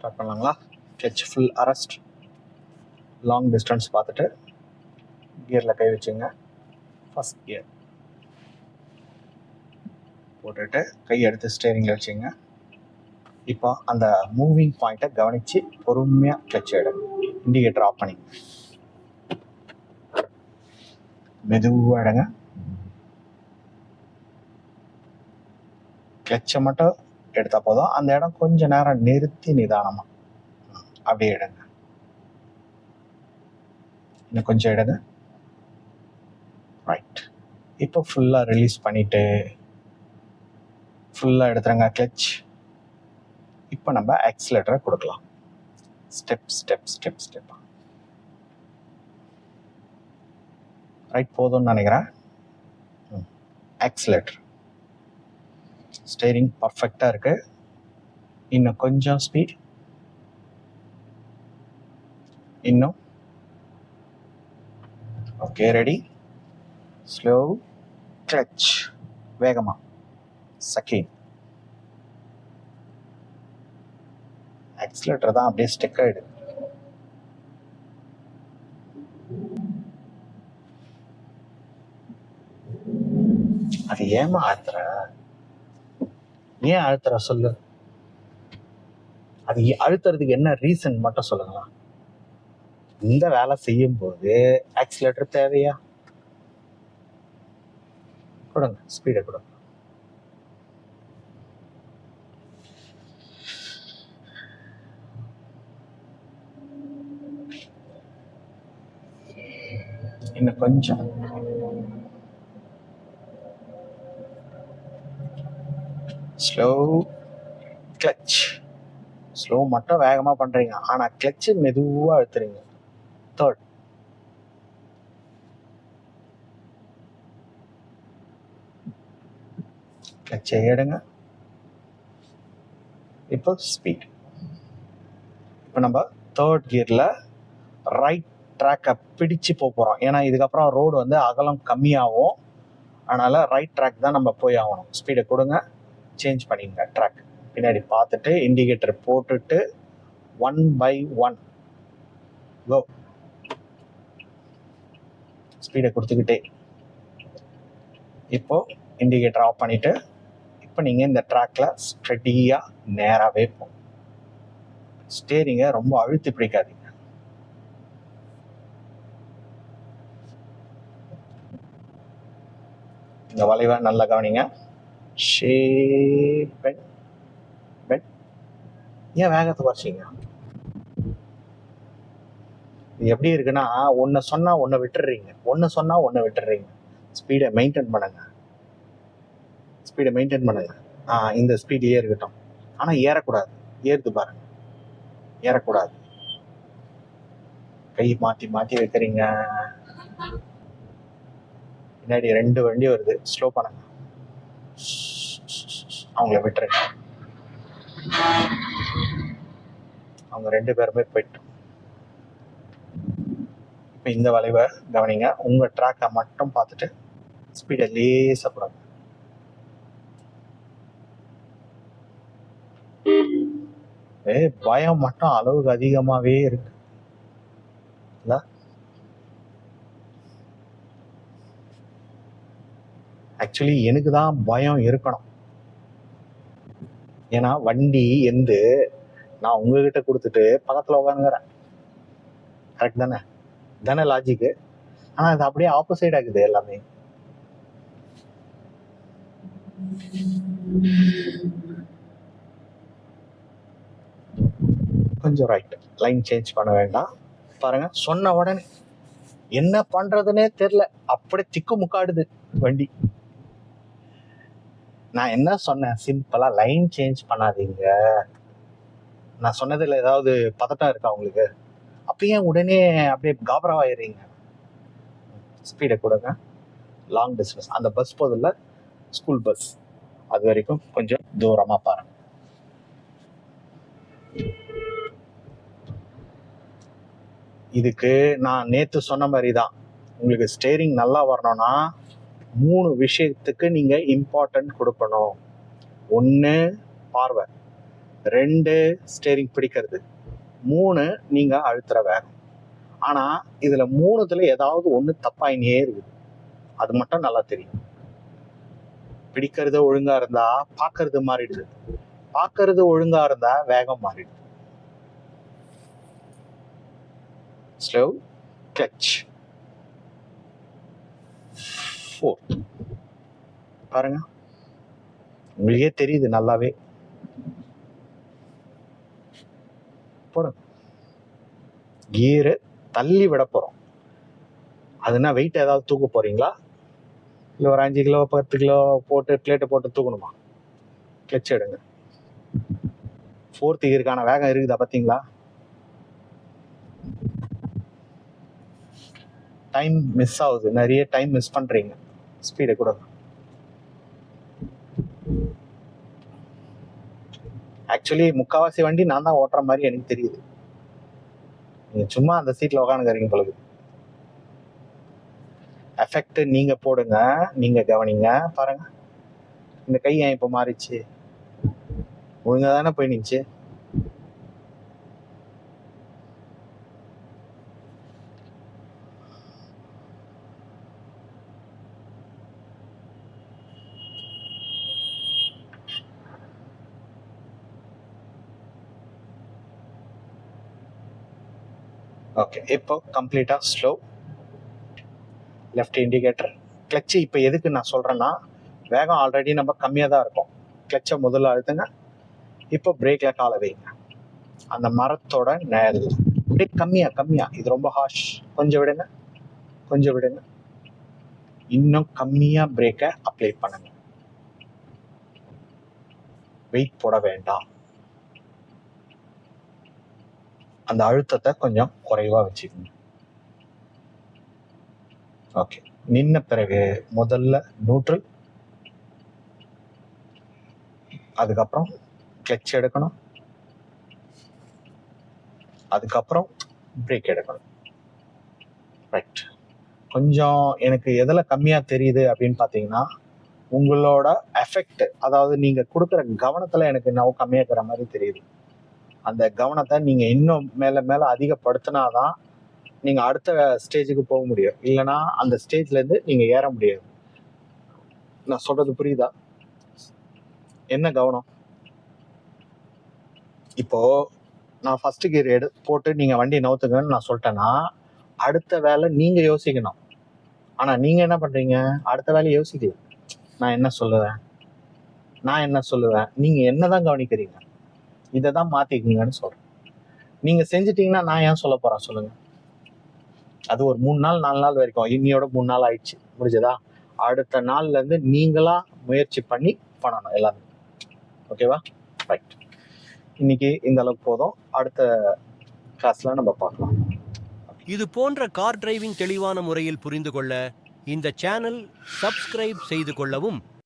Start பண்ணலாங்களா? Clutch full arrest, long distance பார்த்துட்டு கியரில் கை வச்சுங்க. ஃபஸ்ட் கியர் போட்டுட்டு கை எடுத்து ஸ்டேரிங்கில் வச்சுங்க. இப்போ அந்த மூவிங் பாயிண்ட்டை கவனித்து பொறுமையாக கிளச் எடுங்க. இண்டிகேட்டர் ஆஃப் பண்ணிங்க, மெதுவாக எடுங்க. கிளச்சை மட்டும் எடுத்தால் போதும். அந்த இடம் கொஞ்சம் நேரம் நிறுத்தி நிதானமாக அப்படியே எடுங்க. இன்னும் கொஞ்சம் எடுங்க. ரைட். இப்போ ஃபுல்லாக ரிலீஸ் பண்ணிவிட்டு ஃபுல்லாக எடுத்துருங்க கிளச். இப்போ நம்ம ஆக்சிலேட்டரை கொடுக்கலாம். Step step step step. Right, போதும்னு நினைக்கிறேன். ஆக்சிலேட்டர், ஸ்டேரிங் பர்ஃபெக்டாக இருக்குது. இன்னும் கொஞ்சம் ஸ்பீட், இன்னும். Okay, ready. ஸ்லோ கிளச், வேகமாக. செகண்ட் ஆக்சிலேட்டர் தான் அப்படியே ஸ்டெக் ஆகிடுது. அது ஏமா அழுத்துற? ஏன் அழுத்துற சொல்லு. அது அழுத்துறதுக்கு என்ன ரீசன் மட்டும் சொல்லுங்களா? இந்த வேலை செய்யும் போது ஆக்சிலேட்டர் தேவையா? கொடுங்க, ஸ்பீடை கொடுங்க. இன்னும் கொஞ்சம். Slow clutch. ஸ்லோ மட்டும் வேகமாக பண்ணுறீங்க, ஆனால் கிளச்சு மெதுவாக அழுத்துறீங்க. தேர்ட். கிளச்சை எடுங்க. இப்போ ஸ்பீட். இப்போ நம்ம தேர்ட் கியரில் ரைட் ட்ராக்கை பிடிச்சு போகிறோம். ஏன்னா இதுக்கப்புறம் ரோடு வந்து அகலம் கம்மியாகும். அதனால் ரைட் ட்ராக் தான் நம்ம போய் ஆகணும். ஸ்பீடை கொடுங்க, சேஞ்ச் பண்ணிங்க ட்ராக். பின்னாடி பார்த்துட்டு இண்டிகேட்டர் போட்டுட்டு 1 by 1 கோ. ஸ்பீடை கொடுத்துக்கிட்டே இப்போ இண்டிகேட்டர் ஆஃப் பண்ணிவிட்டு இப்போ நீங்கள் இந்த ட்ராக்ல ஸ்ட்ரெடியாக நேராகவே போகும். ஸ்டேரிங்கை ரொம்ப அழுத்தி பிடிக்காதீங்க. இந்த வளைவை நல்லா கவனிங்க. Sharp bend bend. ஏன் வேகத்தை குறைச்சிங்க? இது எப்படி இருக்குன்னா, ஒன்று சொன்னால் ஒன்று விட்டுடுறீங்க, ஒன்று சொன்னால் ஒன்று விட்டுடுறீங்க. ஸ்பீடை மெயின்டைன் பண்ணுங்க, ஸ்பீடை மெயின்டைன் பண்ணுங்க. இந்த ஸ்பீட்லேயே இருக்கட்டும். ஆனால் ஏறக்கூடாது. ஏறுது பாருங்க, ஏறக்கூடாது. கை மாற்றி மாற்றி வைக்கிறீங்க. பின்னாடி 2 வண்டி வருது, ஸ்லோ பண்ணுங்க. அவங்கள விட்டுருங்க. அவங்க 2 பேருமே போயிட்டோம். இப்போ இந்த வளைவை கவனிங்க. உங்கள் ட்ராக்கை மட்டும் பார்த்துட்டு ஸ்பீடை லேசாக போடுங்க. பயம் மட்டும் அளவுக்கு அதிகமாகவே இருக்கு. ஆக்சுவலி எனக்கு தான் பயம் இருக்கணும். ஏன்னா வண்டி எந்து நான் உங்ககிட்ட கொடுத்துட்டு பக்கத்தில் உட்காந்துக்கிறேன். கரெக்ட் தானே? தானே லாஜிக்கு? ஆனால் அது அப்படியே ஆப்போசைட் ஆகுது எல்லாமே. கொஞ்சம் ரைட். லைன் சேஞ்ச் பண்ண வேண்டாம். பாருங்க, சொன்ன உடனே என்ன பண்றதுன்னே தெரியல, அப்படியே திக்கு முக்காடுது வண்டி. நான் என்ன சொன்னேன்? சிம்பிளா லைன் சேஞ்ச் பண்ணாதீங்க. நான் சொன்னதுல ஏதாவது பதட்டம் இருக்கா உங்களுக்கு? அப்பயே உடனே அப்படியே காபராவாயிடுறீங்க. ஸ்பீடை கொடுங்க. லாங் டிஸ்டன்ஸ், அந்த பஸ் போதில்ல, ஸ்கூல் பஸ், அது வரைக்கும் கொஞ்சம் தூரமா பாருங்க. இதுக்கு நான் நேத்து சொன்ன மாதிரி தான், உங்களுக்கு ஸ்டேரிங் நல்லா வரணும்னா 3 விஷயத்துக்கு நீங்க இம்பார்ட்டன்ட் கொடுக்கணும். 1 பார்வை, 2 ஸ்டேரிங் பிடிக்கிறது, 3 நீங்க அழுத்துற வேகம். ஆனா இதுல 3த்துல ஏதாவது ஒண்ணு தப்பாயினே இருக்குது. அது மட்டும் நல்லா தெரியும். பிடிக்கிறது ஒழுங்கா இருந்தா பாக்குறது மாறிடுது, பாக்குறது ஒழுங்கா இருந்தா வேகம் மாறிடுது. Slow, clutch, 4. பாருங்க, உங்களுக்கே தெரியுது நல்லாவே. போடுங்க. கியரு தள்ளி விட போறோம். அதுனா வெயிட் ஏதாவது தூக்க போறீங்களா? இல்லை ஒரு 5 கிலோ 10 கிலோ போட்டு பிளேட்டை போட்டு தூக்கணுமா? கிளட்ச் எடுங்க. 4th கியருக்கான வேகம் இருக்குதா பார்த்தீங்களா? டைம் மிஸ் ஆகுது, நிறைய டைம் மிஸ் பண்றீங்க. ஸ்பீடை கூட ஆக்சுவலி முக்காவாசி வண்டி நான் தான் ஓட்டுற மாதிரி எனக்கு தெரியுது. நீங்க சும்மா அந்த சீட்ல உட்காந்துக்கிறீங்க பொழுது. எஃபெக்ட் நீங்க போடுங்க, நீங்க கவனிங்க. பாருங்க, இந்த கை ஏன் இப்ப மாறிச்சு? ஒழுங்கா தானே போய் நிச்சு. ஓகே, இப்போ கம்ப்ளீட்டா ஸ்லோ. Left indicator. கிளட்ச் இப்போ எதுக்கு நான் சொல்றேன்னா, வேகம் ஆல்ரெடி நம்ம கம்மியாக தான் இருக்கும். கிளட்சை முதல்ல அழுத்துங்க. இப்போ பிரேக்ல காலை வைங்க. அந்த மரத்தோட நேரில் பிரேக் கம்மியா. இது ரொம்ப ஹாஷ். கொஞ்சம் விடுங்க, கொஞ்சம் விடுங்க. இன்னும் கம்மியா பிரேக்கை அப்ளை பண்ணுங்க. வெயிட் போட வேண்டாம். அந்த அழுத்தத்தை கொஞ்சம் குறைவா வச்சுக்கோங்க. ஓகே, நின்ன பிறகு முதல்ல நியூட்ரல், அதுக்கப்புறம் கிளட்ச் எடுக்கணும், அதுக்கப்புறம் பிரேக் எடுக்கணும். ரைட். கொஞ்சம் எனக்கு எதில் கம்மியா தெரியுது அப்படின்னு பார்த்தீங்கன்னா, உங்களோட எஃபெக்ட், அதாவது நீங்க கொடுக்குற கவனத்துல எனக்கு நான் கம்மியா இருக்கிற மாதிரி தெரியுது. அந்த கவனத்தை நீங்க இன்னும் மேல மேல அதிகப்படுத்தினாதான் நீங்க அடுத்த ஸ்டேஜுக்கு போக முடியும். இல்லைன்னா அந்த ஸ்டேஜ்ல இருந்து நீங்க ஏற முடியாது. நான் சொல்றது புரியுதா? என்ன கவனம்? இப்போ நான் ஃபர்ஸ்ட் கியர் போட்டு நீங்க வண்டி நவுத்துங்கன்னு நான் சொல்லிட்டேன்னா, அடுத்த வேலை நீங்க யோசிக்கணும். ஆனா நீங்க என்ன பண்றீங்க? அடுத்த வேலையை யோசிக்கல. நான் என்ன சொல்லுவேன், நீங்க என்னதான் கவனிக்கிறீங்க. இதை தான் மாத்திக்குங்கன்னு சொல்றேன். நீங்க செஞ்சிட்டீங்கன்னா நான் ஏன் சொல்ல போறேன் சொல்லுங்க. அது ஒரு 3 நாள் 4 நாள் வரைக்கும், இன்னையோட 3 நாள் ஆயிடுச்சு, முடிஞ்சதா? அடுத்த நாள்ல இருந்து நீங்களா முயற்சி பண்ணி பண்ணணும் எல்லாமே. ஓகேவா? ரைட். இன்னைக்கு இந்த அளவுக்கு போதும். அடுத்த கிளாஸ்ல நம்ம பார்க்கலாம். இது போன்ற கார் டிரைவிங் தெளிவான முறையில் புரிந்து கொள்ள இந்த சேனல் சப்ஸ்கிரைப் செய்து கொள்ளவும்.